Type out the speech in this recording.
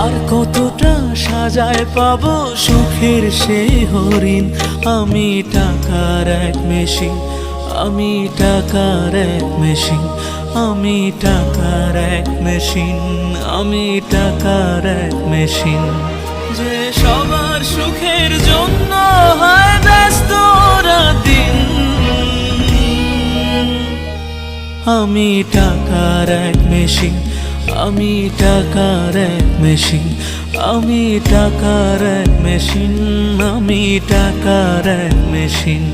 আর কতটা সাজায় পাবো সুখের সেই হরিণ। আমি টাকার এক মেশিন, আমি টাকার এক মেশিন, আমি টাকার এক মেশিন, আমি টাকার এক মেশিন। যে সবার সুখের জন্য হয় ব্যস্ত রাতদিন। আমি টাকার এক মেশিন, আমি টাকার এক মেশিন, আমি টাকার এক মেশিন, আমি টাকার এক মেশিন।